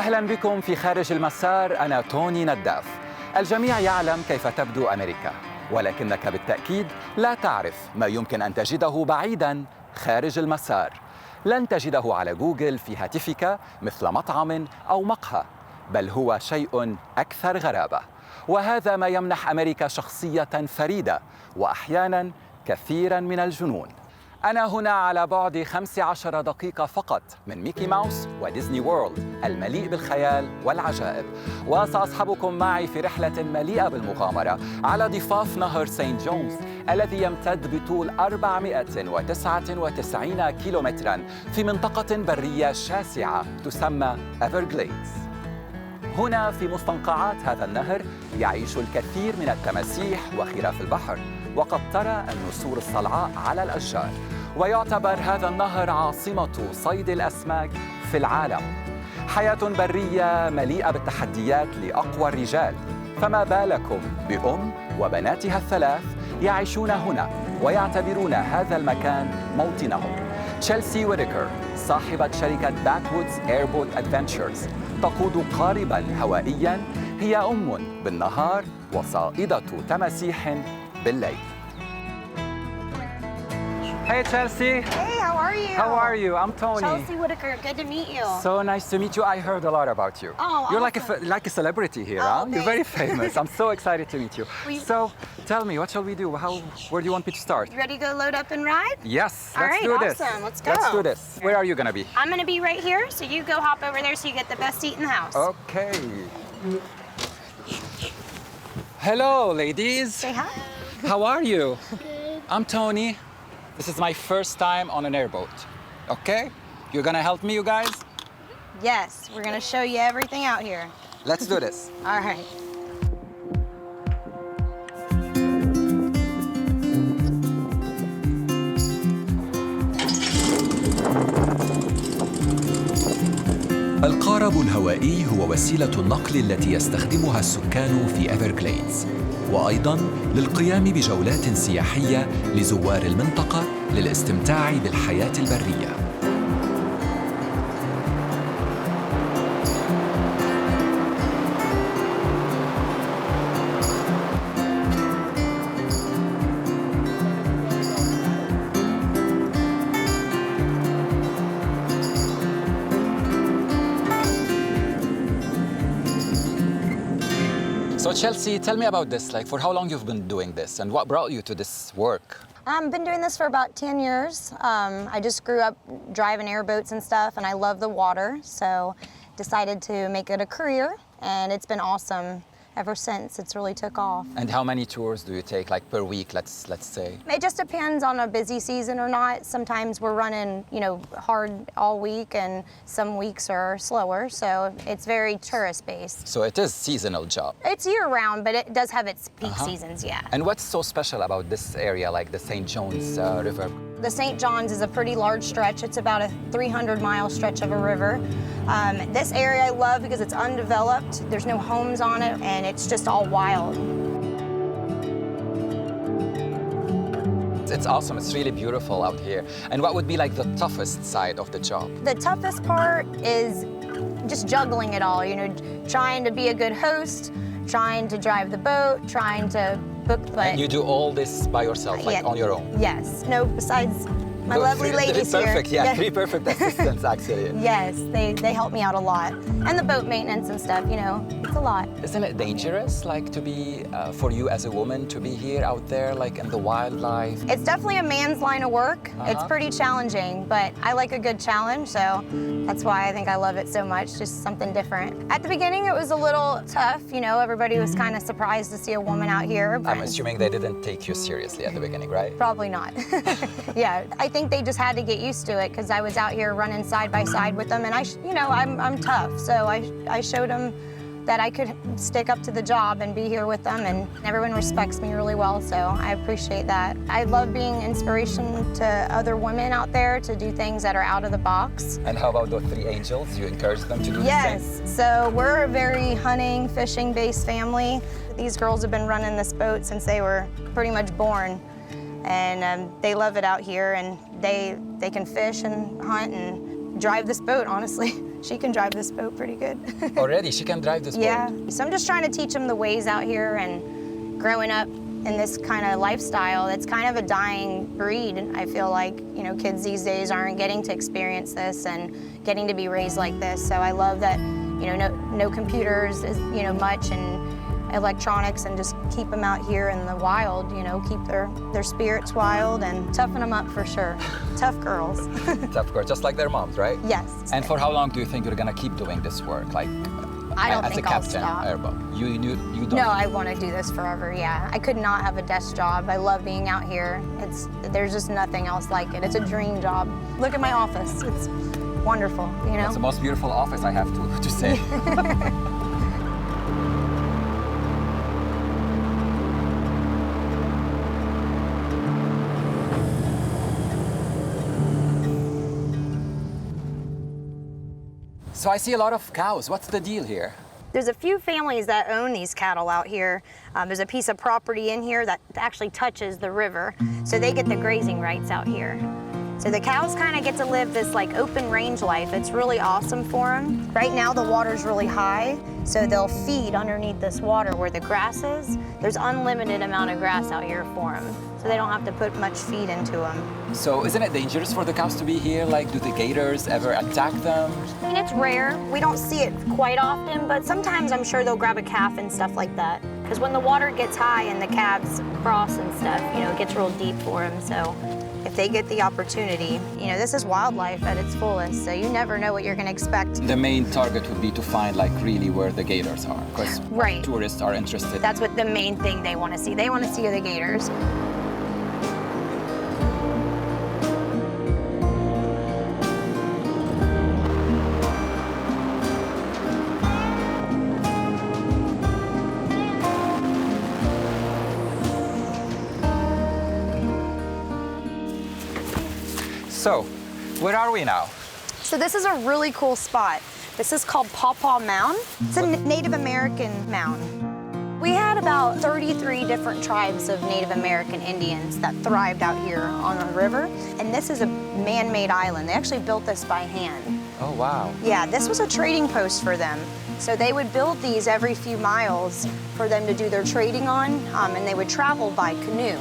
أهلاً بكم في خارج المسار. أنا توني نداف. الجميع يعلم كيف تبدو أميركا، ولكنك بالتأكيد لا تعرف ما يمكن أن تجده بعيداً خارج المسار. لن تجده على غوغل في هاتفك مثل مطعم أو مقهى، بل هو شيء أكثر غرابة. وهذا ما يمنح أميركا شخصية فريدة وأحياناً كثيراً من الجنون. أنا هنا على بعد 15 دقيقة فقط من ميكي ماوس وديزني وورلد المليء بالخيال والعجائب، وسأصحبكم معي في رحلة مليئة بالمغامرة على ضفاف نهر سانت جونز الذي يمتد بطول 499 كيلومتراً في منطقة برية شاسعة تسمى أفرغليدز. هنا في مستنقعات هذا النهر يعيش الكثير من التماسيح وخراف البحر، وقد ترى النسور الصلعاء على الأشجار. ويعتبر هذا النهر عاصمة صيد الأسماك في العالم. حياة برية مليئة بالتحديات لأقوى الرجال، فما بالكم بأم وبناتها الثلاث يعيشون هنا ويعتبرون هذا المكان موطنهم. تشيلسي ويديكر صاحبة شركة باكوودز ايربوت ادفنتشرز تقود قارباً هوائياً، هي أم بالنهار وصائدة تماسيح بالليل. Hey Chelsea. Hey, how are you? How are you? I'm Tony. Chelsea Whitaker, good to meet you. So nice to meet you. I heard a lot about you. Oh, You're awesome. like a celebrity here, Oh, huh? You're very thanks. famous. I'm so excited to meet you. So tell me, what shall we do? Where do you want me to start? You ready to go load up and ride? Yes, All let's right, do this. awesome. Let's go. Let's do this. Where are you gonna be? I'm gonna be right here, so you go hop over there so you get the best seat in the house. Okay. Hello, ladies. Say hi. How are you? Good. I'm Tony. This is my first time on an airboat. Okay? You're gonna help me, you guys? Yes, we're gonna show you everything out here. Let's do this. All right. القارب الهوائي هو وسيلة النقل التي يستخدمها السكان في أفرغليدز، وأيضاً للقيام بجولات سياحية لزوار المنطقة للاستمتاع بالحياة البرية. So Chelsea, tell me about this. Like, for how long you've been doing this and what brought you to this work? I've been doing this for about 10 years. I just grew up driving airboats and stuff, and I love the water, so decided to make it a career, and it's been awesome ever since. It's really took off. And how many tours do you take, like per week, let's say? It just depends on a busy season or not. Sometimes we're running, hard all week, and some weeks are slower, so it's very tourist-based. So it is seasonal job. It's year-round, but it does have its peak seasons, yeah. And what's so special about this area, like the St. John's River? The St. John's is a pretty large stretch. It's about a 300-mile stretch of a river. This area I love because it's undeveloped. There's no homes on it, and it's just all wild. It's awesome. It's really beautiful out here. And what would be like the toughest side of the job? The toughest part is just juggling it all, trying to be a good host, trying to drive the boat, trying to book. But And you do all this by yourself, like on your own? Yes. No, besides my lovely ladies perfect, here. yeah, three perfect assistants actually. Yes, they help me out a lot. And the boat maintenance and stuff, it's a lot. Isn't it dangerous, like to be, for you as a woman, to be here out there, like in the wildlife? It's definitely a man's line of work. It's pretty challenging, but I like a good challenge, so that's why I think I love it so much, just something different. At the beginning, it was a little tough, everybody was kind of surprised to see a woman out here. But I'm assuming they didn't take you seriously at the beginning, right? Probably not. Yeah, I think they just had to get used to it because I was out here running side by side with them, and I'm tough, so I showed them that I could stick up to the job and be here with them, and everyone respects me really well, so I appreciate that. I love being inspiration to other women out there to do things that are out of the box. And how about those three angels? You encourage them to do the same? Yes, so we're a very hunting, fishing-based family. These girls have been running this boat since they were pretty much born, and they love it out here, and they can fish and hunt and drive this boat, honestly. She can drive this boat pretty good. Already, she can drive this boat. Yeah, so I'm just trying to teach them the ways out here, and growing up in this kind of lifestyle, it's kind of a dying breed. I feel like, you know, kids these days aren't getting to experience this and getting to be raised like this. So I love that, you know, no computers, you know, much, and electronics, and just keep them out here in the wild, you know, keep their spirits wild and toughen them up for sure. Tough girls. Tough girls, just like their moms, right? Yes. And for how long do you think you're gonna keep doing this work? Like, I don't as think a I'll captain, stop. airboat. You don't? No, I want to do this forever, yeah. I could not have a desk job. I love being out here. There's just nothing else like it. It's a dream job. Look at my office. It's wonderful, you know? It's the most beautiful office, I have to say. So I see a lot of cows. What's the deal here? There's a few families that own these cattle out here. There's a piece of property in here that actually touches the river, so they get the grazing rights out here. So the cows kind of get to live this like open range life. It's really awesome for them. Right now the water's really high, so they'll feed underneath this water where the grass is. There's unlimited amount of grass out here for them, so they don't have to put much feed into them. So isn't it dangerous for the cows to be here? Like, do the gators ever attack them? I mean, it's rare. We don't see it quite often, but sometimes I'm sure they'll grab a calf and stuff like that. Because when the water gets high and the calves cross and stuff, you know, it gets real deep for them. So if they get the opportunity, you know, this is wildlife at its fullest, so you never know what you're going to expect. The main target would be to find like really where the gators are, because Right. tourists are interested. That's what the main thing they want to see. They want to see the gators. So, where are we now? So this is a really cool spot. This is called Pawpaw Mound. It's a Native American mound. We had about 33 different tribes of Native American Indians that thrived out here on the river. And this is a man-made island. They actually built this by hand. Oh, wow. Yeah, this was a trading post for them. So they would build these every few miles for them to do their trading on, and they would travel by canoe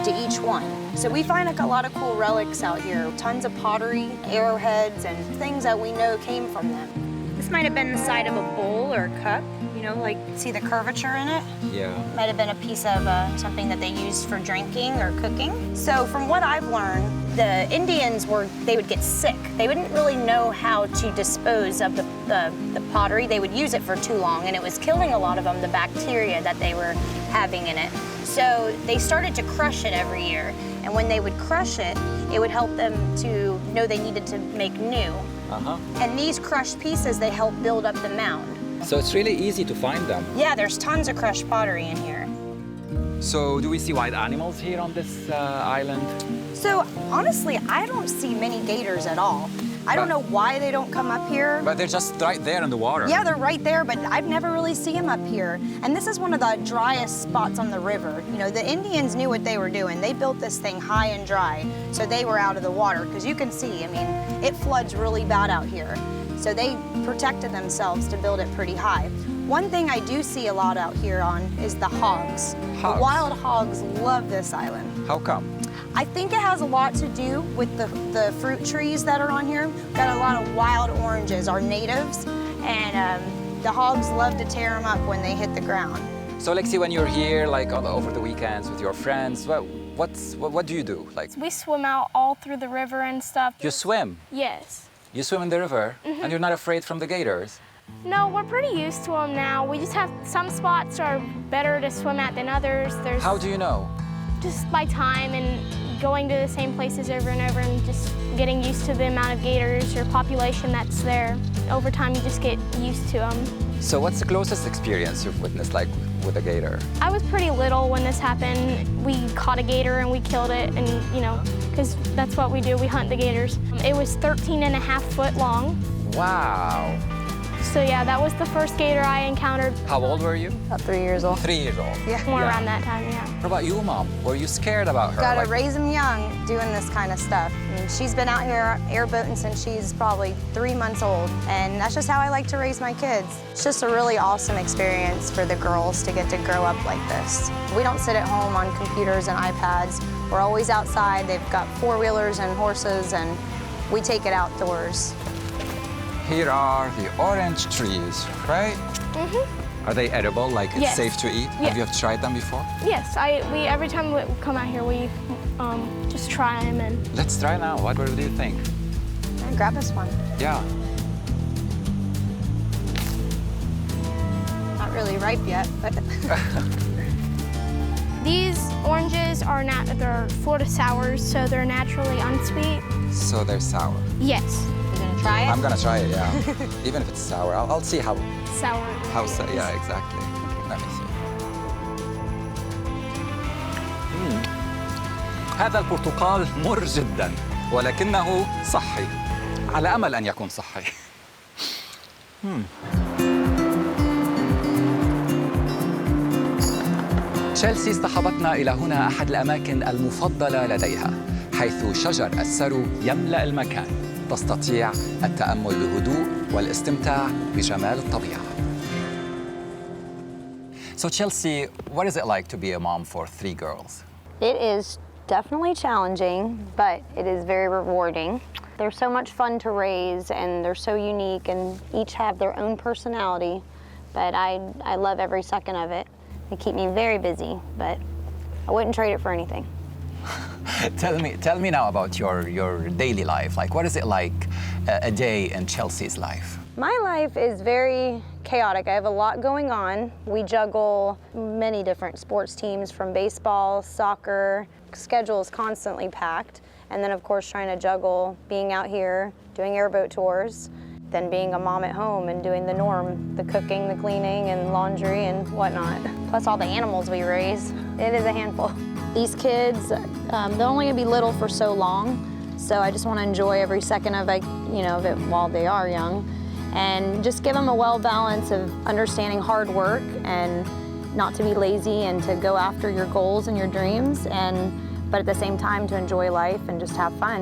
to each one. So we find like a lot of cool relics out here, tons of pottery, arrowheads, and things that we know came from them. This might have been the side of a bowl or a cup, you know, like see the curvature in it? Yeah. Might have been a piece of something that they used for drinking or cooking. So from what I've learned, the Indians they would get sick. They wouldn't really know how to dispose of the pottery. They would use it for too long, and it was killing a lot of them, the bacteria that they were having in it. So they started to crush it every year. And when they would crush it, it would help them to know they needed to make new. Uh-huh. And these crushed pieces, they help build up the mound. So it's really easy to find them. Yeah, there's tons of crushed pottery in here. So do we see wild animals here on this island? So honestly, I don't see many gators at all. I don't know why they don't come up here. But they're just right there in the water. Yeah, they're right there, but I've never really seen them up here. And this is one of the driest spots on the river. You know, the Indians knew what they were doing. They built this thing high and dry, so they were out of the water. Because you can see, I mean, it floods really bad out here. So they protected themselves to build it pretty high. One thing I do see a lot out here on is the hogs. Hogs? The wild hogs love this island. How come? I think it has a lot to do with the fruit trees that are on here. Got a lot of wild oranges, our natives, and the hogs love to tear them up when they hit the ground. So Lexi, when you're here, like over the weekends with your friends, what do you do? Like, We swim out all through the river and stuff. you swim. Yes. You swim in the river, and you're not afraid from the gators. No, we're pretty used to them now. We just have some spots are better to swim at than others. There's How do you know? just by time and going to the same places over and over and just getting used to the amount of gators or population that's there. Over time, you just get used to them. So what's the closest experience you've witnessed, like with a gator? I was pretty little when this happened. We caught a gator and we killed it, and you know, because that's what we do, we hunt the gators. It was 13 and a half foot long. Wow. So yeah, that was the first gator I encountered. How old were you? About 3 years old. 3 years old. Yeah. More around that time, yeah. What about you, Mom? Were you scared about her? Gotta Like- raise them young doing this kind of stuff. I mean, she's been out here airboating since she's probably 3 months old, and that's just how I like to raise my kids. It's just a really awesome experience for the girls to get to grow up like this. We don't sit at home on computers and iPads. We're always outside. They've got four-wheelers and horses, and we take it outdoors. Here are the orange trees, right? Are they edible? Like it's Yes. safe to eat? Yeah. Have you tried them before? Yes, we every time we come out here, we just try them and. Let's try now. What do you think? Yeah, grab this one. Yeah. Not really ripe yet, but These oranges are they're Florida sours, so they're naturally unsweet. So they're sour. Yes, you're gonna try it? I'm gonna try it, yeah. Even if it's sour, I'll see how sour. yeah, exactly. Let me see. هذا البرتقال مر جدا ولكنه صحي. على أمل أن يكون صحي. تشيلسي اصطحبتنا إلى هنا أحد الأماكن المفضلة لديها، حيث شجر السرو يملأ المكان. تستطيع التأمل بهدوء والاستمتاع بجمال الطبيعة. So Chelsea, what is it like to be a mom for 3 girls? It is definitely challenging, but it is very rewarding. They're so much fun to raise, and they're so unique, and each have their own personality. But I love every second of it. They keep me very busy, but I wouldn't trade it for anything. Tell me now about your daily life. Like, what is it like a day in Chelsea's life? My life is very chaotic. I have a lot going on. We juggle many different sports teams, from baseball, soccer. Schedule is constantly packed. And then, of course, trying to juggle being out here, doing airboat tours, then being a mom at home and doing the norm, the cooking, the cleaning, and laundry and whatnot. Plus all the animals we raise. It is a handful. These kids, they're only gonna be little for so long, so I just wanna enjoy every second of it while they are young, and just give them a well balance of understanding hard work and not to be lazy and to go after your goals and your dreams, but at the same time to enjoy life and just have fun.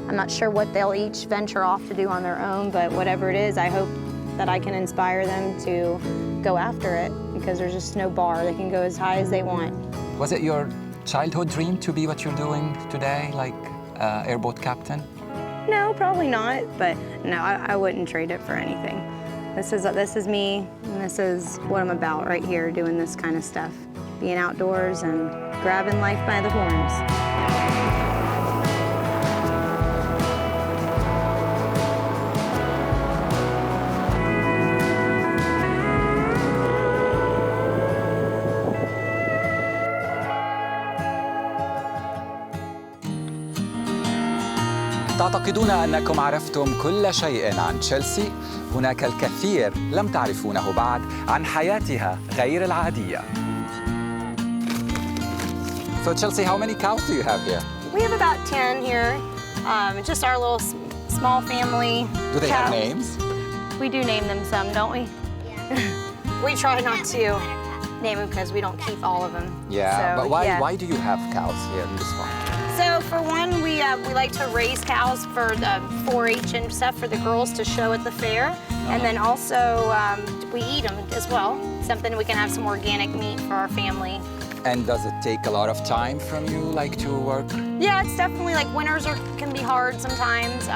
I'm not sure what they'll each venture off to do on their own, but whatever it is, I hope that I can inspire them to go after it, because there's just no bar. They can go as high as they want. Was it your childhood dream to be what you're doing today, like airboat captain? No, probably not, but no, I wouldn't trade it for anything. This is me, and this is what I'm about right here, doing this kind of stuff. Being outdoors and grabbing life by the horns. تعتقدون أنكم عرفتم كل شيء عن تشيلسي؟ هناك الكثير لم تعرفونه بعد عن حياتها غير العادية. So Chelsea, how many cows do you have here? We have about 10 here. Just our little small family. Do they have cows. names? We do name them some, don't we? Yeah. We try not to name them because we don't keep all of them. Yeah, So, but yeah. why do you have cows here in this farm? So for one, we like to raise cows for the 4-H and stuff for the girls to show at the fair. And then also we eat them as well. Something we can have some organic meat for our family. And does it take a lot of time from you, like to work? Yeah, it's definitely like winters can be hard sometimes.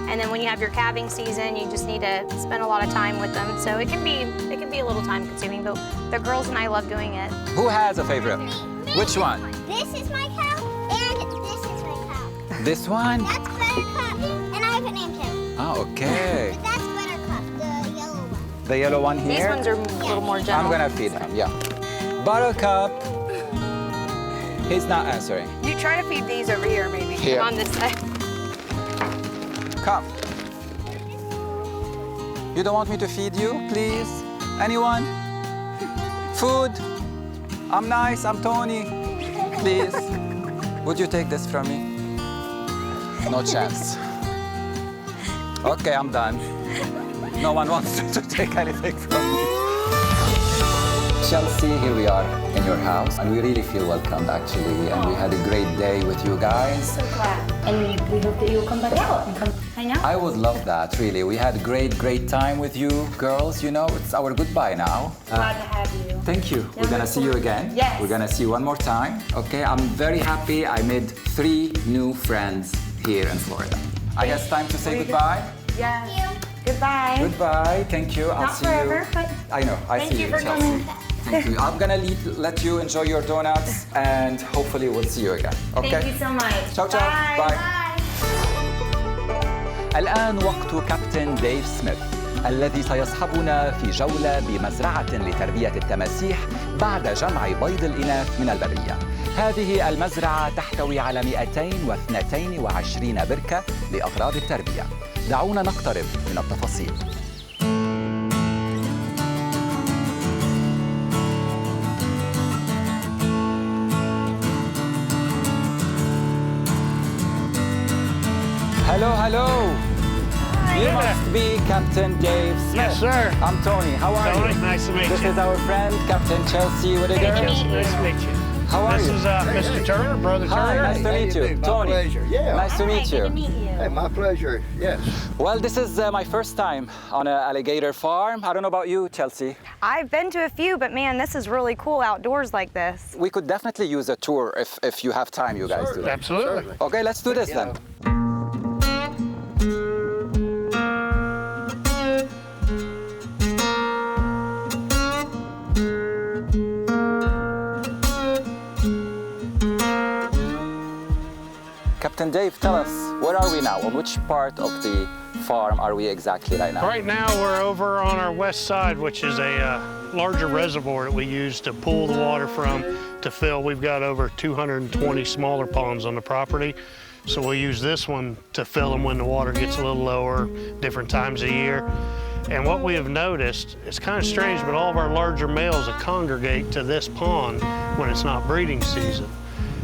And then when you have your calving season, you just need to spend a lot of time with them. So it can be a little time consuming, but the girls and I love doing it. Who has a favorite? Which one? This is my cow, and this is my cow. This one? That's Buttercup, and I haven't named him. Oh, okay. But that's Buttercup, the yellow one. The yellow one here? These ones are a little more gentle. I'm gonna feed him, yeah. Buttercup. He's not answering. You try to feed these over here, maybe. Here. On this side. Come. You don't want me to feed you, please? Anyone? Food? I'm nice, I'm Tony. Please. Would you take this from me? No chance. Okay, I'm done. No one wants to take anything from me. Chelsea, here we are in your house, and we really feel welcomed, actually. And we had a great day with you guys. So glad. And we hope that you'll come back out and come hang out. I would love that, really. We had a great time with you girls. You know, it's our goodbye now. Glad to have you. Thank you. We're gonna see you again. Yes. We're gonna see you one more time. Okay, I'm very happy I made 3 new friends here in Florida. I guess time to say goodbye. Yes. Goodbye. Goodbye. Thank you. I'll Not see forever, you. but I know. I thank see you you, for Chelsea. coming. Thank you. I'm gonna let you enjoy your donuts, and hopefully we'll see you again. Okay. Thank you so much. Ciao, ciao. Bye. Bye. الآن وقت كابتن ديف سميث الذي سيصحبنا في جولة بمزرعة لتربية التماسيح بعد جمع بيض الإناث من البرية. هذه المزرعة تحتوي على 222 بركة لأغراض التربية. دعونا نقترب من التفاصيل. Hello, hello. You must be Captain Dave Smith. Yes, sir. I'm Tony. How are Tony, you? nice to meet This you. is our friend, Captain Chelsea Whittaker. Nice to meet you. How are This you? is Mr. Turner, Brother Hi, Turner. nice to meet you. My Tony. pleasure. Yeah. Nice to meet you. Hey, my pleasure. Yes. Well, this is my first time on an alligator farm. I don't know about you, Chelsea. I've been to a few, but man, this is really cool outdoors like this. We could definitely use a tour if you have time, you guys do. Absolutely. Okay, let's do this then. Captain Dave, tell us, where are we now? On which part of the farm are we exactly right now? Right now, we're over on our west side, which is a larger reservoir that we use to pull the water from to fill. We've got over 220 smaller ponds on the property. So we'll use this one to fill them when the water gets a little lower, different times of year. And what we have noticed, it's kind of strange, but all of our larger males that congregate to this pond when it's not breeding season.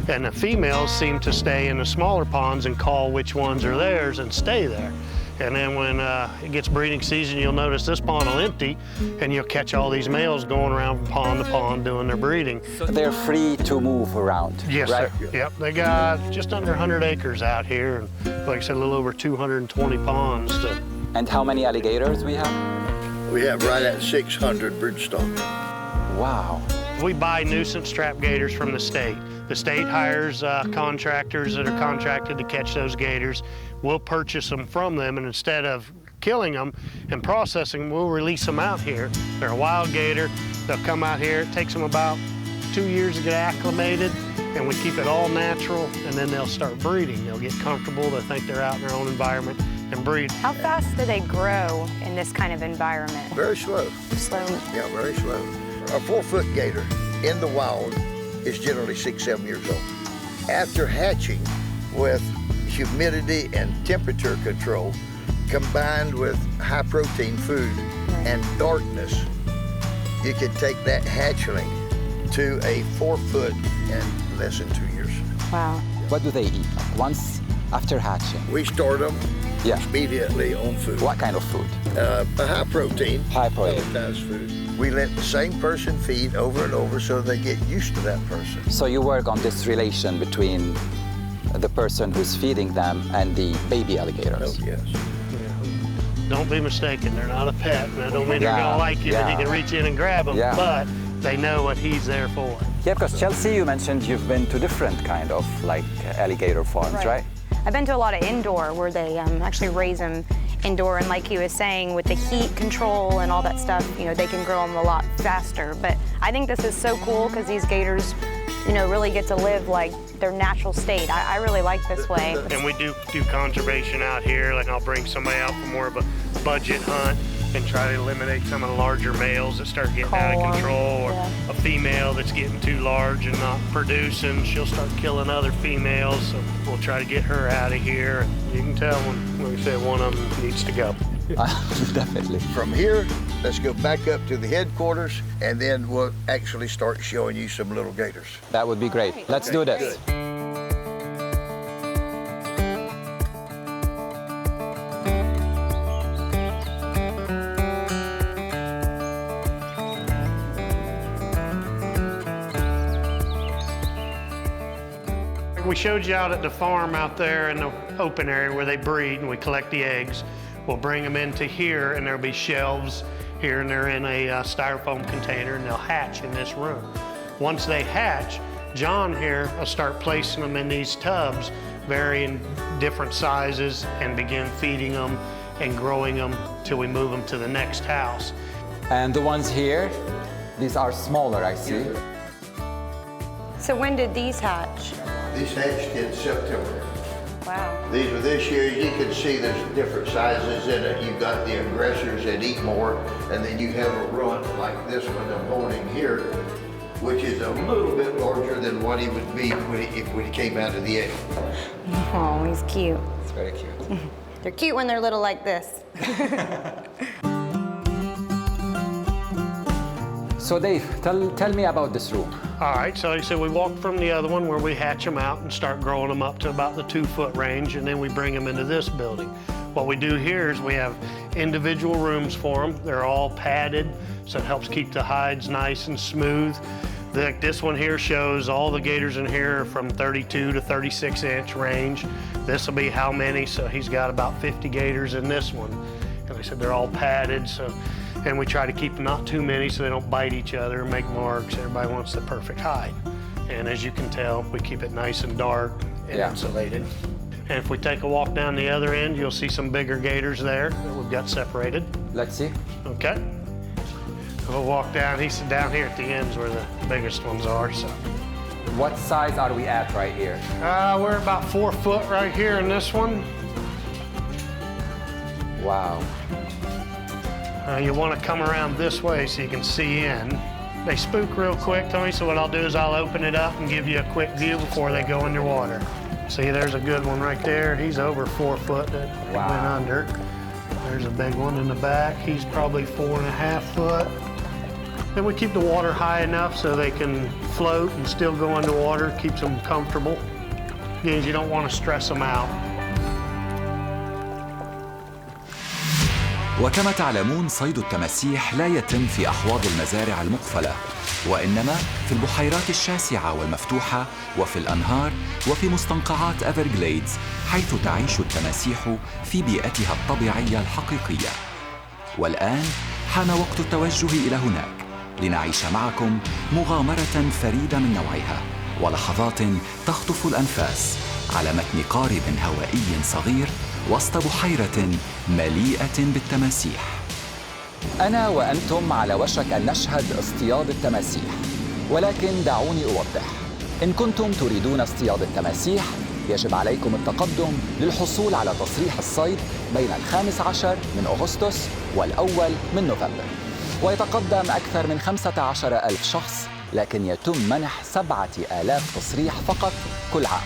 And the females seem to stay in the smaller ponds and call which ones are theirs and stay there. And then when it gets breeding season, you'll notice this pond will empty, and you'll catch all these males going around from pond to pond doing their breeding. They're free to move around, Yes, right? sir. Yep, they got just under 100 acres out here, and like I said, a little over 220 ponds. And how many alligators we have? We have right at 600 broodstock. Wow. We buy nuisance trap gators from the state. The state hires contractors that are contracted to catch those gators. We'll purchase them from them, and instead of killing them and processing them, we'll release them out here. They're a wild gator. They'll come out here. It takes them about 2 years to get acclimated, and we keep it all natural, and then they'll start breeding. They'll get comfortable. They'll think they're out in their own environment and breed. How fast do they grow in this kind of environment? Very slow. Slow. Yeah, very slow. A 4-foot gator in the wild is generally 6-7 years old. After hatching, with humidity and temperature control, combined with high protein food and darkness, you can take that hatchling to a 4-foot in less than 2 years. Wow. What do they eat? Like once after hatching? We start them Yeah. immediately on food. What kind of food? A high protein, High protein. pelletized food. We let the same person feed over and over so they get used to that person. So you work on this relation between the person who's feeding them and the baby Oh, alligators. yes. Don't be mistaken, they're not a pet. And I don't mean they're Yeah, gonna like you, yeah. that you can reach in and grab them, Yeah. but they know what he's there for. Yeah, because Chelsea, you mentioned you've been to different kind of like alligator farms, right? I've been to a lot of indoor where they actually raise them indoor, and like he was saying, with the heat control and all that stuff, you know, they can grow them a lot faster. But I think this is so cool because these gators, you know, really get to live like their natural state. I really like this way. And we do conservation out here. Like I'll bring somebody out for more of a budget hunt and try to eliminate some of the larger males that start getting out of control, or a female that's getting too large and not producing. She'll start killing other females, so we'll try to get her out of here. You can tell when we say one of them needs to go. Definitely. From here, let's go back up to the headquarters, and then we'll actually start showing you some little gators. That would be great. Let's do this. showed you out at the farm out there in the open area where they breed and we collect the eggs. We'll bring them into here and there'll be shelves here and they're in a styrofoam container and they'll hatch in this room. Once they hatch, John here will start placing them in these tubs, varying different sizes, and begin feeding them and growing them till we move them to the next house. And the ones here, these are smaller, I see. So when did these hatch? These hatched in September. Wow. These are this year. You can see there's different sizes in it. You've got the aggressors that eat more, and then you have a runt like this one I'm holding here, which is a little bit larger than what he would be when he came out of the egg. Oh, he's cute. It's very cute. They're cute when they're little like this. So Dave, tell me about this room. All right, so like I said, we walk from the other one where we hatch them out and start growing them up to about the 2-foot range, and then we bring them into this building. What we do here is we have individual rooms for them. They're all padded, so it helps keep the hides nice and smooth. This one here shows all the gators in here from 32 to 36 inch range. This will be how many, so he's got about 50 gators in this one. And like I said, they're all padded, and we try to keep them not too many so they don't bite each other and make marks. Everybody wants the perfect hide. And as you can tell, we keep it nice and dark and insulated. And if we take a walk down the other end, you'll see some bigger gators there that we've got separated. Let's see. Okay. We'll walk down. He's down here at the ends where the biggest ones are. So. What size are we at right here? We're about 4 foot right here in this one. Wow. You want to come around this way so you can see in. They spook real quick, Tony, so what I'll do is I'll open it up and give you a quick view before they go underwater. See, there's a good one right there. He's over 4 foot that went under. There's a big one in the back. He's probably 4.5 foot. Then we keep the water high enough so they can float and still go underwater. Keeps them comfortable. Again, you don't want to stress them out. وكما تعلمون صيد التماسيح لا يتم في أحواض المزارع المقفلة، وإنما في البحيرات الشاسعة والمفتوحة وفي الأنهار وفي مستنقعات أفرغليدز، حيث تعيش التماسيح في بيئتها الطبيعية الحقيقية. والآن حان وقت التوجه إلى هناك لنعيش معكم مغامرة فريدة من نوعها ولحظات تخطف الأنفاس على متن قارب هوائي صغير وسط بحيرة مليئة بالتماسيح. أنا وأنتم على وشك أن نشهد اصطياد التماسيح، ولكن دعوني أوضح. إن كنتم تريدون اصطياد التماسيح، يجب عليكم التقدم للحصول على تصريح الصيد بين 15 من أغسطس والأول من نوفمبر. ويتقدم أكثر من 15,000 شخص، لكن يتم منح 7,000 تصريح فقط كل عام،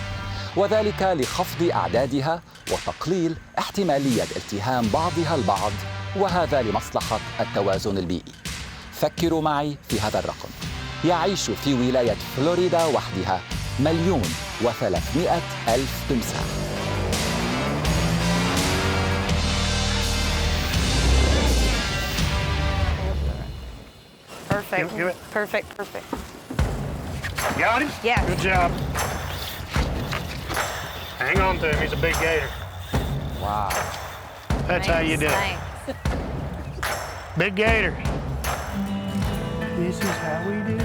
وذلك لخفض أعدادها وتقليل احتمالية التهام بعضها البعض، وهذا لمصلحة التوازن البيئي. فكروا معي في هذا الرقم. يعيش في ولاية فلوريدا وحدها 1,300,000 تمساح. Perfect. Give it. Perfect, perfect. Got him? Yeah. Good job. Hang on to him, he's a big gator. Wow. That's how you do it. Big gator. This is how we do it.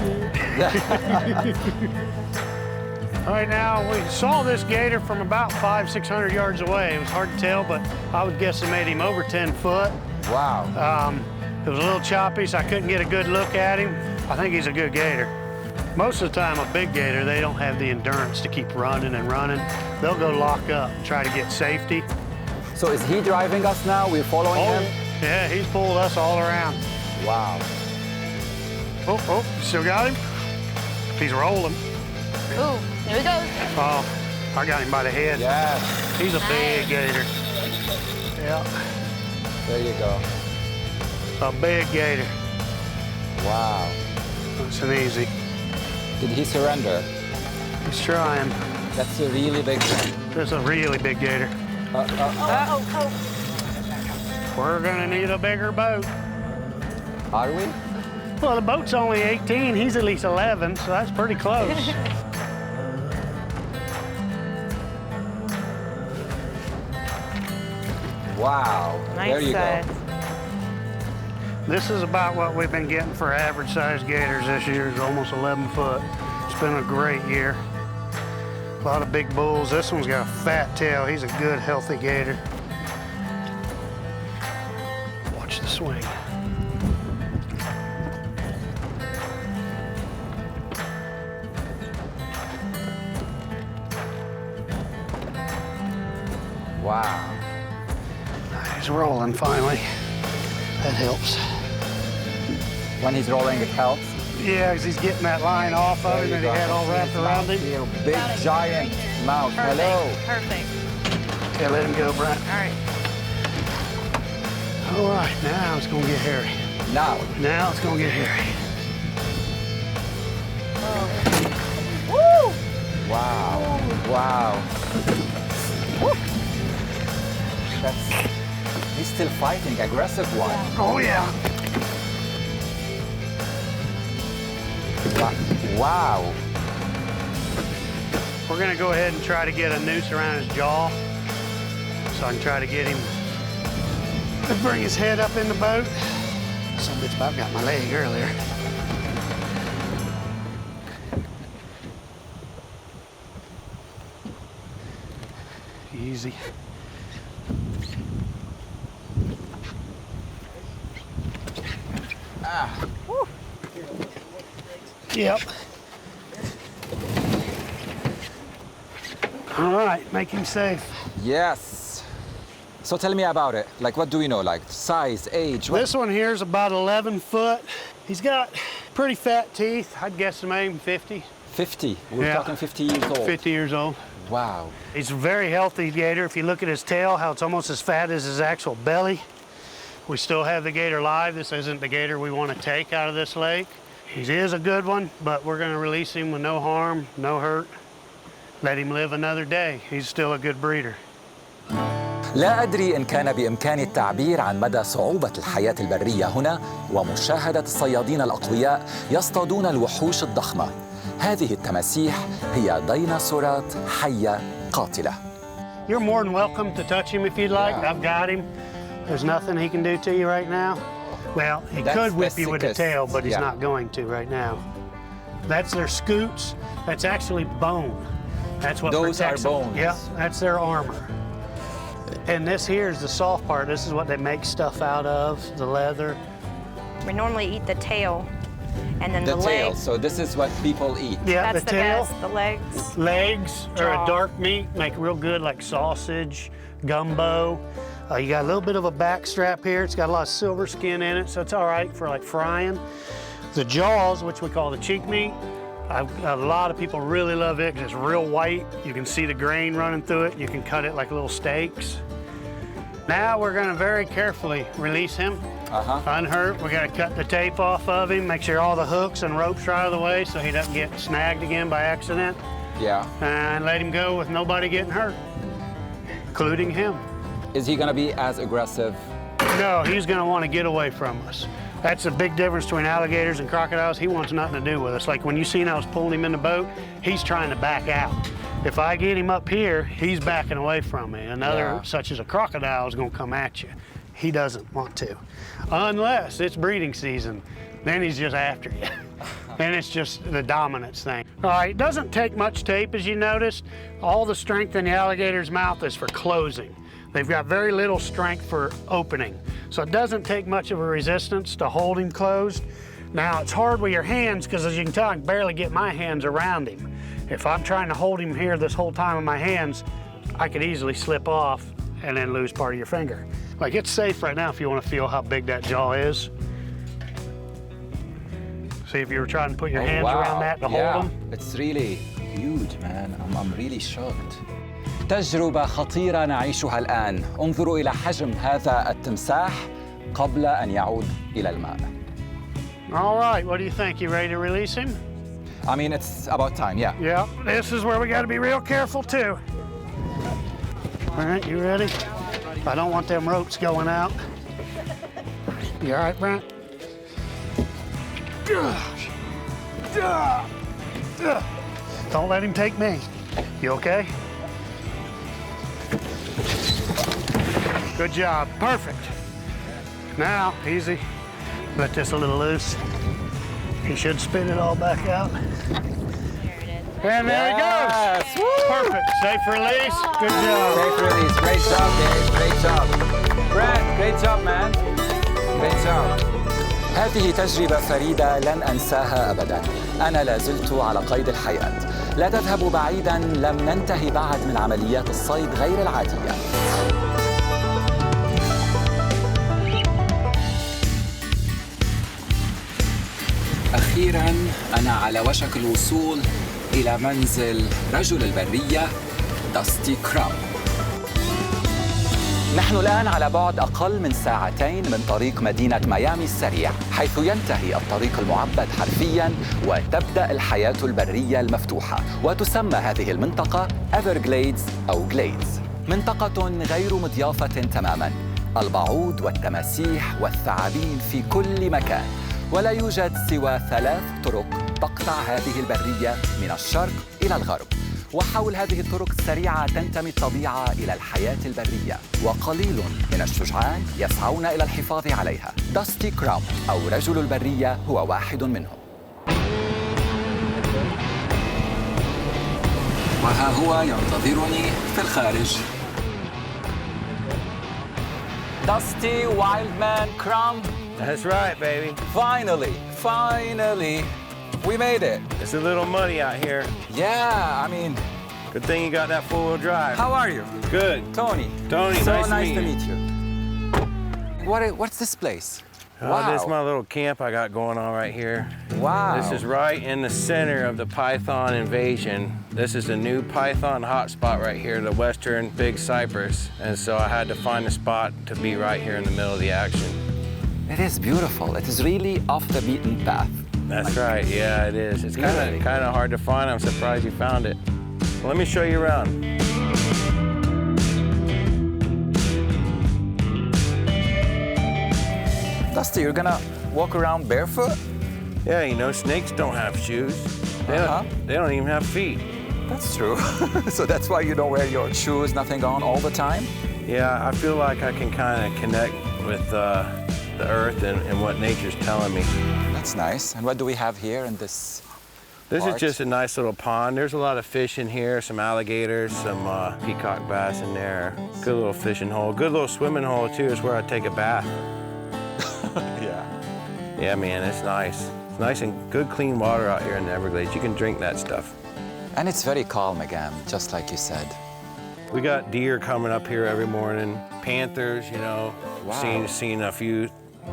All right, now we saw this gator from about 500-600 yards away. It was hard to tell, but I would guesstimate him over 10 foot. Wow. It was a little choppy, so I couldn't get a good look at him. I think he's a good gator. Most of the time, a big gator, they don't have the endurance to keep running and running. They'll go lock up and try to get safety. So is he driving us now? We're following him? Yeah, he's pulled us all around. Wow. Oh, you still got him? He's rolling. Ooh, there he goes. Oh, I got him by the head. Yes. He's a big gator. Yeah, There you go. a big gator. Wow. That's an easy. Did he surrender? He's trying. That's a really big one. That's a really big gator. We're gonna need a bigger boat. Are we? Well, the boat's only 18. He's at least 11, so that's pretty close. Wow. Nice There you size. go. This is about what we've been getting for average sized gators this year, is almost 11 foot. It's been a great year. A lot of big bulls. This one's got a fat tail. He's a good, healthy gator. Watch the swing. Wow. He's rolling finally. That helps. When he's rolling, it helps. Yeah, 'cause he's getting that line off of him and he had all wrapped around him. Big giant mouth. Hello. Perfect. Okay, let him go, Brian. All right. All right, now it's gonna get hairy. Now. Now it's gonna get hairy. Woo! Wow. Wow. Woo! He's still fighting, aggressive one. Oh, yeah. Wow. We're gonna go ahead and try to get a noose around his jaw so I can try to get him to bring his head up in the boat. Some bitch about got my leg earlier. Easy. Yep. All right, make him safe. Yes. So tell me about it. Like, what do we know? Like, size, age? What? This one here is about 11 foot. He's got pretty fat teeth. I'd guess maybe 50. 50. We're talking 50 years old. 50 years old. Wow. He's a very healthy gator. If you look at his tail, how it's almost as fat as his actual belly. We still have the gator live. This isn't the gator we want to take out of this lake. He is a good one, but we're going to release him with no harm, no hurt. Let him live another day. He's still a good breeder. لا أدري إن كان بإمكاني التعبير عن مدى صعوبة الحياة البرية هنا ومشاهدة الصيادين الأقوياء يصطادون الوحوش الضخمة. هذه التماسيح هي ديناصورات حية قاتلة. You're more than welcome to touch him if you'd like. Yeah. I've got him. There's nothing he can do to you right now. Well, he could whip you with the tail, but he's not going to right now. That's their scoots. That's actually bone. That's what Those are protects them. bones. Yeah, that's their armor. And this here is the soft part. This is what they make stuff out of, the leather. We normally eat the tail and then The the tail. legs. So this is what people eat. Yeah, That's the the tail. best. The legs. Legs are a Jaw. dark meat, make real good like sausage, gumbo. You got a little bit of a back strap here. It's got a lot of silver skin in it, so it's all right for like frying. The jaws, which we call the cheek meat, a lot of people really love it because it's real white. You can see the grain running through it. You can cut it like little steaks. Now we're gonna very carefully release him, unhurt. We're gonna cut the tape off of him, make sure all the hooks and ropes are out of the way so he doesn't get snagged again by accident. Yeah. And let him go with nobody getting hurt, including him. Is he gonna be as aggressive? No, he's gonna want to get away from us. That's the big difference between alligators and crocodiles. He wants nothing to do with us. Like when you seen I was pulling him in the boat, he's trying to back out. If I get him up here, he's backing away from me. Another, such as a crocodile, is gonna come at you. He doesn't want to. Unless it's breeding season, then he's just after you. And it's just the dominance thing. All right, it doesn't take much tape, as you noticed. All the strength in the alligator's mouth is for closing. They've got very little strength for opening. So it doesn't take much of a resistance to hold him closed. Now, it's hard with your hands because, as you can tell, I can barely get my hands around him. If I'm trying to hold him here this whole time with my hands, I could easily slip off and then lose part of your finger. Like, it's safe right now if you want to feel how big that jaw is. See if you were trying to put your hands around that to hold him. It's really huge, man. I'm really shocked. تجربة خطيرة نعيشها الآن. انظروا إلى حجم هذا التمساح قبل أن يعود إلى الماء. All right, what do you think? You ready to release him? I mean, it's about time, yeah. Yeah, this is where we got to be real careful too. All right, you ready? I don't want them ropes going out. You all right, Brent? Don't let him take me. You okay? Good job. Perfect. Now, easy. Let this a little loose. He should spin it all back out. And there he goes. Perfect. Safe release. Good job. Safe release. Great job, Dave. Great job. Brad, great job, man. Great job. هذه تجربة فريدة لن أنساها أبداً. أنا لا زلت على قيد الحياة. لا تذهبوا بعيداً، لم ننتهي بعد من عمليات الصيد غير العادية. أخيراً أنا على وشك الوصول إلى منزل رجل البرية داستي كرام. نحن الآن على بعد أقل من ساعتين من طريق مدينة ميامي السريع، حيث ينتهي الطريق المعبد حرفياً وتبدأ الحياة البرية المفتوحة. وتسمى هذه المنطقة Everglades أو Glades. منطقة غير مضيافة تماماً، البعوض والتماسيح والثعابين في كل مكان، ولا يوجد سوى 3 طرق تقطع هذه البرية من الشرق إلى الغرب. وحول هذه الطرق السريعة تنتمي الطبيعة إلى الحياة البرية، وقليل من الشجعان يسعون إلى الحفاظ عليها. داستي كرام أو رجل البرية هو واحد منهم. وها هو ينتظرني في الخارج. Dusty Wildman Crumb. That's right, baby. Finally, we made it. It's a little muddy out here. Yeah, I mean, Good thing you got that four-wheel drive. how are you? Good. Tony. Tony, So nice to meet you. What's this place? This is my little camp I got going on right here. Wow. This is right in the center of the python invasion. This is a new python hotspot right here, the western big cypress. And so I had to find a spot to be right here in the middle of the action. It is beautiful. It is really off the beaten path. That's right, yeah, it is. It's Really? kind of hard to find. I'm surprised you found it. Well, let me show you around. Dusty, you're gonna walk around barefoot? Yeah, you know, snakes don't have shoes. They don't even have feet. That's true. So that's why you don't wear your shoes, nothing on all the time? Yeah, I feel like I can kind of connect with the earth and what nature's telling me. That's nice. And what do we have here in this? This part? is just a nice little pond. There's a lot of fish in here, some alligators, some peacock bass in there. Good little fishing hole. Good little swimming hole, too, is where I take a bath. Yeah. Yeah, man, it's nice. It's nice and good, clean water out here in the Everglades. You can drink that stuff. And it's very calm again, just like you said. We got deer coming up here every morning. Panthers, you know, Wow. seen a few.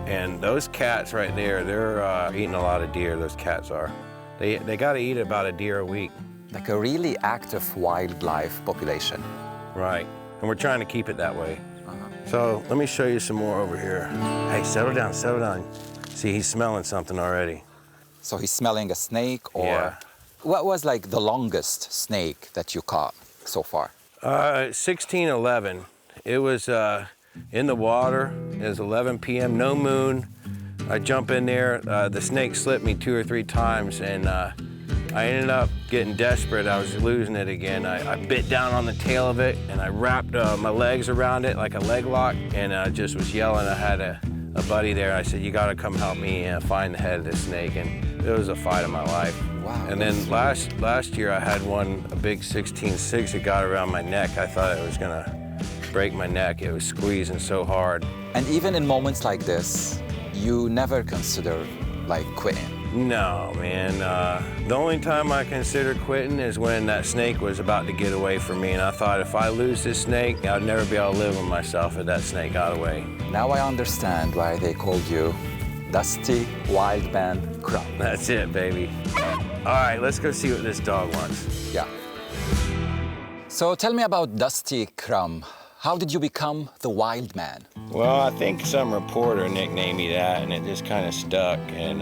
And those cats right there, they're eating a lot of deer, those cats are. They got to eat about a deer a week. Like a really active wildlife population. Right. And we're trying to keep it that way. So let me show you some more over here. Hey, settle down, settle down. See, he's smelling something already. So he's smelling a snake, or Yeah. what was like the longest snake that you caught so far? 1611. It was in the water. It was 11 p.m., no moon. I jump in there. The snake slipped me 2 or 3 times, and I ended up getting desperate. I was losing it again. I bit down on the tail of it, and I wrapped my legs around it like a leg lock, and I just was yelling. I had a buddy there. I said, "You got to come help me find the head of this snake," and it was a fight of my life. Wow. And then last year I had a big 16.6 that got around my neck. I thought it was gonna break my neck. It was squeezing so hard. And even in moments like this, you never consider like quitting. No, man. The only time I considered quitting is when that snake was about to get away from me, and I thought if I lose this snake, I'd never be able to live with myself if that snake got away. Now I understand why they called you Dusty Wildman Crumb. That's it, baby. All right, let's go see what this dog wants. Yeah. So tell me about Dusty Crumb. How did you become the wild man? Well, I think some reporter nicknamed me that, and it just kind of stuck. And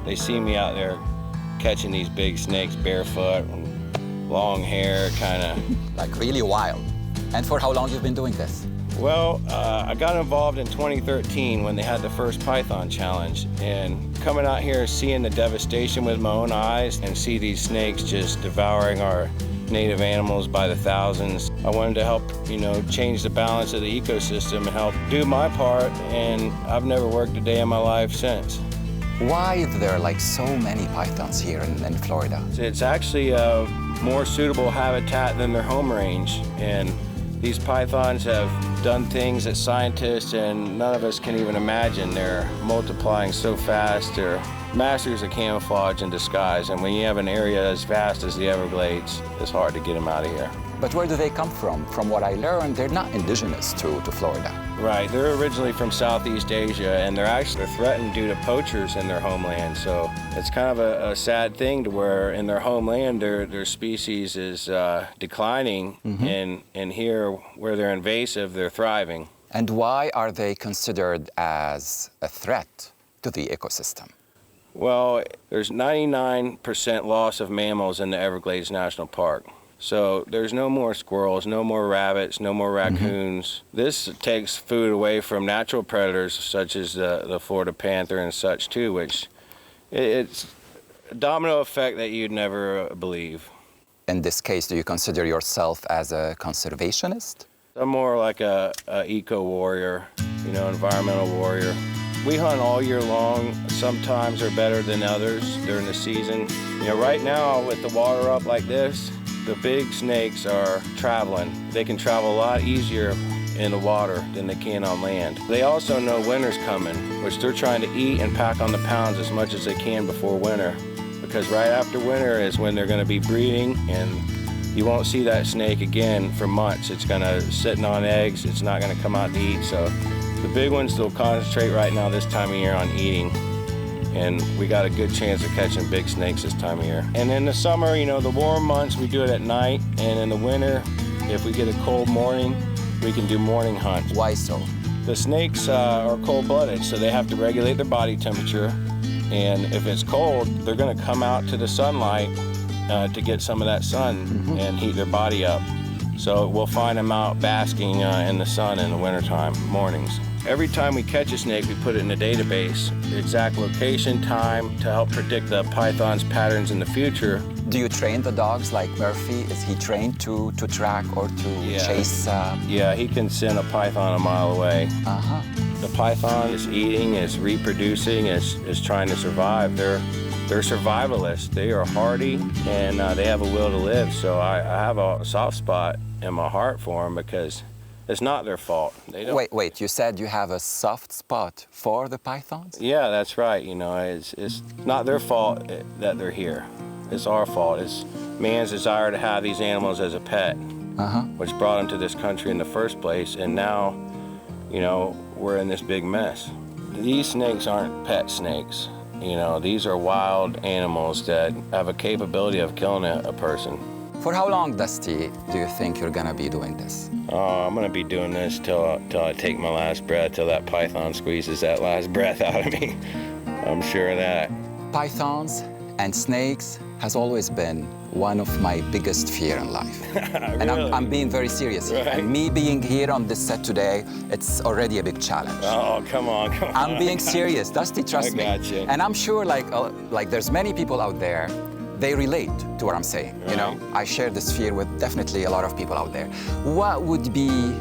they see me out there catching these big snakes barefoot, and long hair, kind of. Like really wild. And for how long you've been doing this? Well, I got involved in 2013 when they had the first Python challenge. And coming out here, seeing the devastation with my own eyes and see these snakes just devouring our native animals by the thousands. I wanted to help, change the balance of the ecosystem and help do my part, and I've never worked a day in my life since. Why are there like so many pythons here in Florida? It's actually a more suitable habitat than their home range, and these pythons have done things that scientists and none of us can even imagine. They're multiplying so fast. They're masters of camouflage and disguise, and when you have an area as vast as the Everglades, it's hard to get them out of here. But where do they come from? From what I learned, they're not indigenous to Florida. Right, they're originally from Southeast Asia, and they're threatened due to poachers in their homeland. So it's kind of a sad thing to where in their homeland their species is declining, and here where they're invasive, they're thriving. And why are they considered as a threat to the ecosystem? Well, there's 99% loss of mammals in the Everglades National Park. So there's no more squirrels, no more rabbits, no more raccoons. This takes food away from natural predators such as the Florida panther and such too, which it's a domino effect that you'd never believe. In this case, do you consider yourself as a conservationist? I'm more like a eco-warrior, environmental warrior. We hunt all year long. Sometimes they're better than others during the season. Right now with the water up like this, the big snakes are traveling. They can travel a lot easier in the water than they can on land. They also know winter's coming, which they're trying to eat and pack on the pounds as much as they can before winter. Because right after winter is when they're gonna be breeding, and you won't see that snake again for months. It's gonna sitting on eggs, it's not gonna come out to eat. So the big ones will concentrate right now this time of year on eating. And we got a good chance of catching big snakes this time of year. And in the summer, the warm months, we do it at night. And in the winter, if we get a cold morning, we can do morning hunts. Why so? The snakes are cold-blooded, so they have to regulate their body temperature. And if it's cold, they're gonna come out to the sunlight to get some of that sun and heat their body up. So we'll find them out basking in the sun in the wintertime, mornings. Every time we catch a snake, we put it in a database, the exact location, time, to help predict the python's patterns in the future. Do you train the dogs like Murphy? Is he trained to track or to chase? Yeah, he can send a python a mile away. The python is eating, is reproducing, is trying to survive. They're survivalists. They are hardy, and they have a will to live. So I have a soft spot in my heart for them because it's not their fault. They don't... Wait, you said you have a soft spot for the pythons? Yeah, that's right. It's not their fault that they're here. It's our fault. It's man's desire to have these animals as a pet, which brought them to this country in the first place, and now, we're in this big mess. These snakes aren't pet snakes. These are wild animals that have a capability of killing a person. For how long, Dusty, do you think you're gonna be doing this? I'm gonna be doing this till I take my last breath, till that python squeezes that last breath out of me. I'm sure of that. Pythons and snakes has always been one of my biggest fear in life. And I'm being very serious here. Right. And me being here on this set today, it's already a big challenge. Oh, come on. I'm being serious, Dusty, trust me. I got you. And I'm sure like there's many people out there, they relate to what I'm saying, Right. I share this fear with definitely a lot of people out there. What would be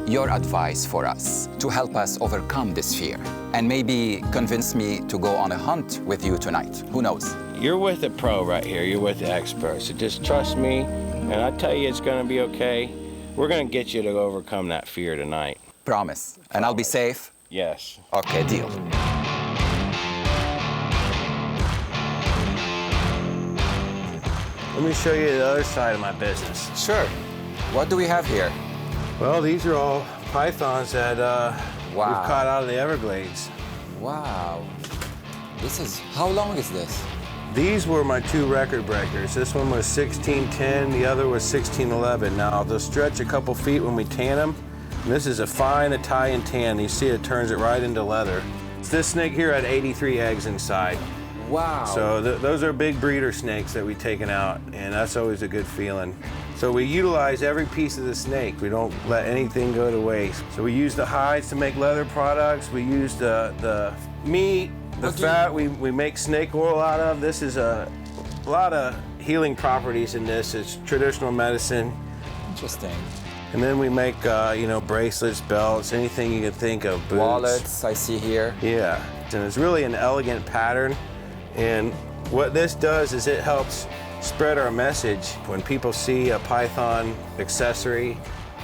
your advice for us to help us overcome this fear? And maybe convince me to go on a hunt with you tonight. Who knows? You're with a pro right here. You're with the expert. So just trust me, and I tell you it's gonna be okay. We're gonna get you to overcome that fear tonight. Promise. And I'll be safe? Yes. Okay, deal. Let me show you the other side of my business. Sure. What do we have here? Well, these are all pythons that we've caught out of the Everglades. Wow. How long is this? These were my two record breakers. This one was 1610, the other was 1611. Now, they'll stretch a couple feet when we tan them. And this is a fine Italian tan. You see it turns it right into leather. This snake here had 83 eggs inside. Wow. So those are big breeder snakes that we've taken out, and that's always a good feeling. So we utilize every piece of the snake. We don't let anything go to waste. So we use the hides to make leather products. We use the meat, the fat we make snake oil out of. This is a lot of healing properties in this. It's traditional medicine. Interesting. And then we make, you know, bracelets, belts, anything you can think of. Boots. Wallets, I see here. Yeah, and it's really an elegant pattern. And what this does is it helps spread our message. When people see a python accessory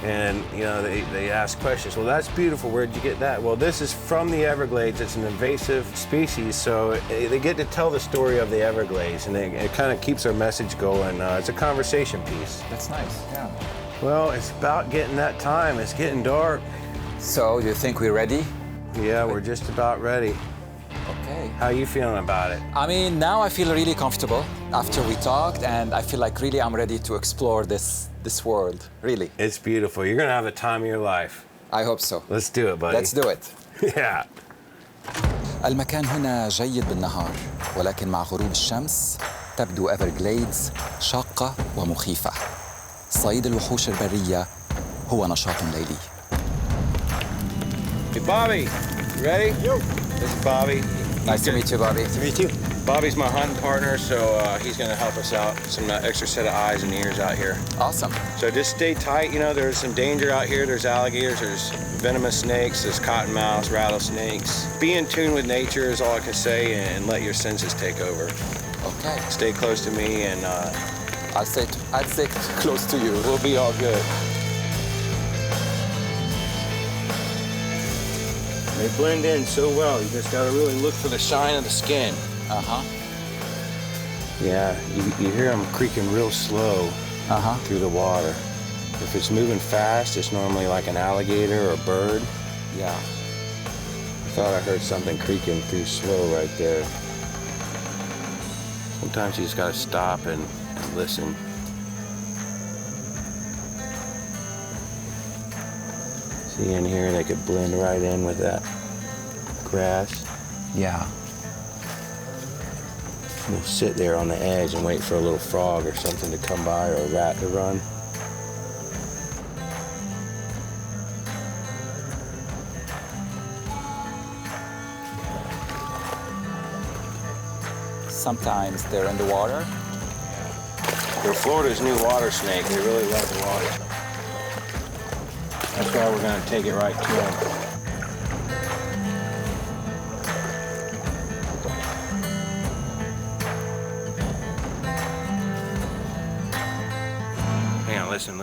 and, you know, they ask questions, well, that's beautiful, where'd you get that? Well, this is from the Everglades. It's an invasive species, so they get to tell the story of the Everglades, and it kind of keeps our message going. It's a conversation piece. That's nice, yeah. Well, it's about getting that time. It's getting dark. So, do you think we're ready? Yeah, we're just about ready. Okay. How are you feeling about it? I mean, now I feel really comfortable after we talked, and I feel like really I'm ready to explore this world, really. It's beautiful. You're gonna have the time of your life. I hope so. Let's do it, buddy. Let's do it. Yeah. المكان هنا جيد بالنهار، ولكن مع غروب الشمس تبدو إيفرغليدز شاقة ومخيفة. صيد الوحوش البرية هو نشاط ليلي. Hey, Bobby, you ready? Yo. This is Bobby. Nice to meet you, Bobby. Nice to meet you. Bobby's my hunting partner, so he's gonna help us out. Some extra set of eyes and ears out here. Awesome. So just stay tight. You know, there's some danger out here. There's alligators, there's venomous snakes, there's cottonmouths, rattlesnakes. Be in tune with nature is all I can say, and let your senses take over. Okay. Stay close to me, and I'd stay close to you. we'll be all good. They blend in so well. You just gotta really look for the shine of the skin. Uh-huh. Yeah, you hear them creaking real slow through the water. If it's moving fast, it's normally like an alligator or a bird. Yeah. I thought I heard something creaking through slow right there. Sometimes you just gotta stop and listen. See in here, they could blend right in with that grass. Yeah. We'll sit there on the edge and wait for a little frog or something to come by or a rat to run. Sometimes they're in the water. They're Florida's new water snake. They really love the water. That's why we're gonna take it right to them. Hang on, listen.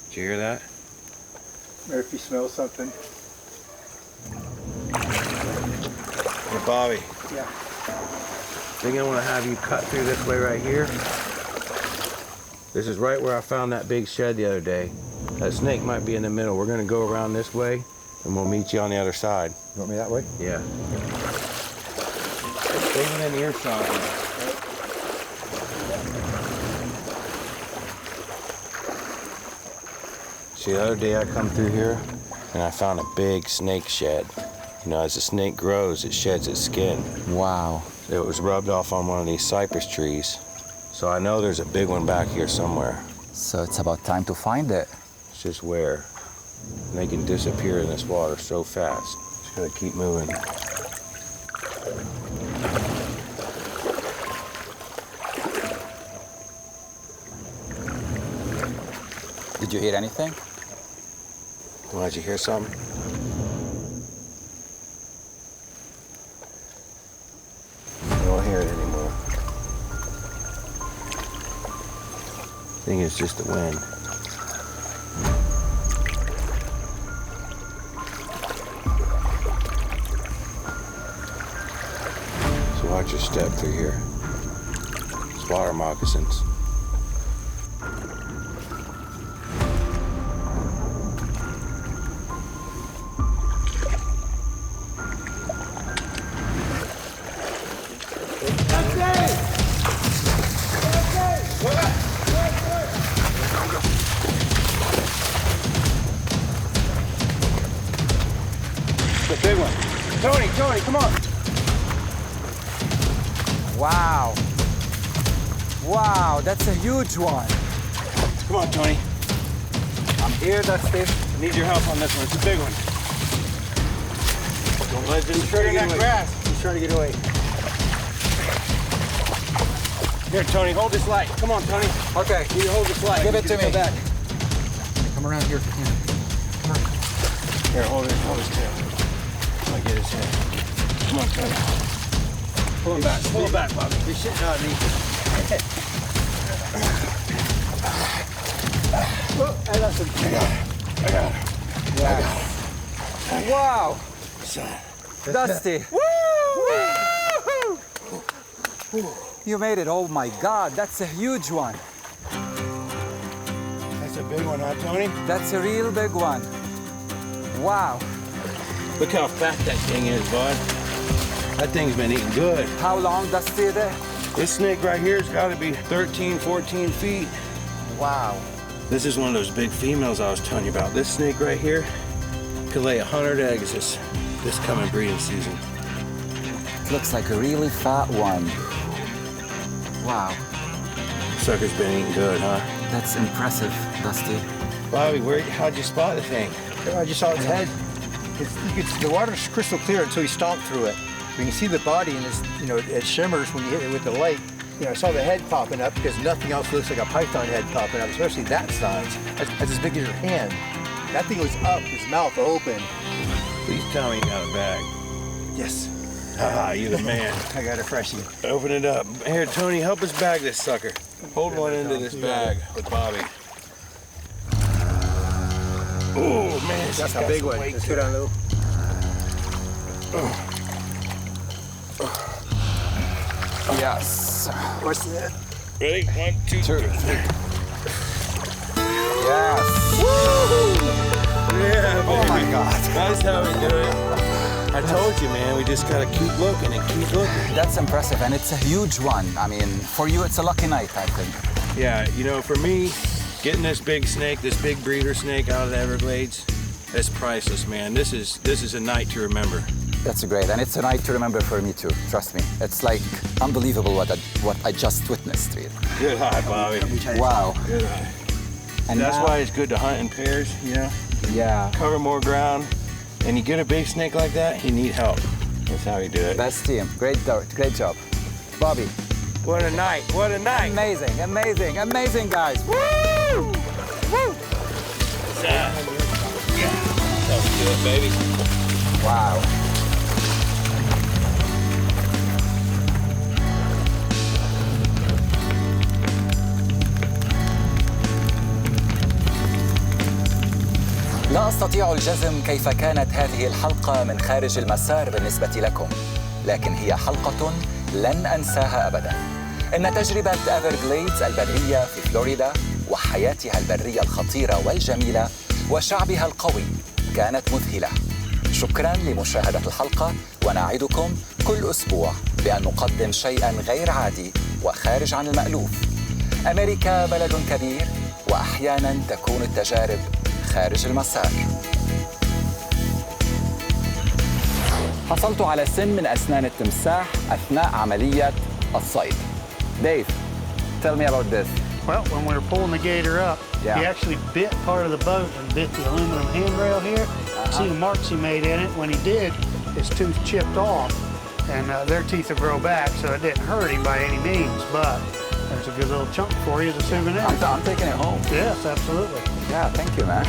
Did you hear that? Murphy smells something. Hey, Bobby. Yeah. I think I want to have you cut through this way right here. This is right where I found that big shed the other day. That snake might be in the middle. We're going to go around this way, and we'll meet you on the other side. You want me that way? Yeah. Stay within earshot. See, the other day I come through here, and I found a big snake shed. You know, as the snake grows, it sheds its skin. Wow. It was rubbed off on one of these cypress trees. So I know there's a big one back here somewhere. So it's about time to find it. It's just where. And they can disappear in this water so fast. Just gotta keep moving. Did you hear anything? Well, did you hear something? I don't hear it anymore. I think it's just the wind. So watch your step through here. It's water moccasins. The big one. Tony, come on. Wow. Wow, that's a huge one. Come on, Tony. I'm here, Dusty. I need your help on this one. It's a big one. Don't let him He's trying to get away. He's trying to get away. Here, Tony, hold this light. Come on, Tony. Okay. You hold this light. Give it to me. Back. Come around here. Come on. Here, hold his tail. I'll get his head. Come on, Tony. Pull him back. Pull him back, Bobby. You're sitting out deep. I got some. I got it. Yeah. Wow. Dusty. Woo! You made it. Oh my God, that's a huge one. That's a big one, huh, Tony? That's a real big one. Wow. Look how fat that thing is, bud. That thing's been eating good. How long, Dusty, is it? This snake right here has got to be 13, 14 feet. Wow. This is one of those big females I was telling you about. This snake right here could lay 100 eggs this coming breeding season. It looks like a really fat one. Wow. Sucker's been eating good, huh? That's impressive, Dusty. Bobby, how'd you spot the thing? I just saw its head. The water's crystal clear until you stomp through it. You can see the body, and it shimmers when you hit it with the light. I saw the head popping up because nothing else looks like a python head popping up, especially that size. That's as big as your hand. That thing was up, his mouth open. Please tell me you got a bag. Yes. Ah, you're the man. I got a freshie. Open it up. Here, Tony, help us bag this sucker. Hold one end of this bag with Bobby. Oh, man. That's a big one. Let's go down low. Yes. What's that? Ready? 1, 2, 3. Yes. Yeah, baby. Oh my God. That's how we do it. I told you, man, we just gotta keep looking and keep looking. That's impressive, and it's a huge one. I mean, for you, it's a lucky night, I think. Yeah, for me, getting this big snake, this big breeder snake out of the Everglades, it's priceless, man. This is a night to remember. That's great, and it's a night to remember for me too. Trust me, it's like unbelievable what I just witnessed. Really. Good eye, Bobby. Wow. Good eye. And that's now, why it's good to hunt in pairs. Yeah. Cover more ground, and you get a big snake like that, you need help. That's how you do it. Best team. Great job, Bobby. What a night! What a night! Amazing, amazing, amazing, guys. Woo! Woo! Yeah. That's good, baby. Wow. لا أستطيع الجزم كيف كانت هذه الحلقة من خارج المسار بالنسبة لكم، لكن هي حلقة لن أنساها أبداً. إن تجربة أفرغليدز البرية في فلوريدا وحياتها البرية الخطيرة والجميلة وشعبها القوي كانت مذهلة. شكراً لمشاهدة الحلقة، ونعدكم كل أسبوع بأن نقدم شيئاً غير عادي وخارج عن المألوف. أميركا بلد كبير، وأحياناً تكون التجارب خارج المسار. حصلت على سن من أسنان التمساح أثناء عملية الصيد. Dave, tell me about this. Well, when we were pulling the gator up, he actually bit part of the boat and bit the aluminum handrail here. See the marks he made in it. When he did, his tooth chipped off, and their teeth will grow back, so it didn't hurt him by any means, but there's a good little chunk for you as a souvenir. I'm taking it home. Yes, absolutely. Yeah, thank you, man.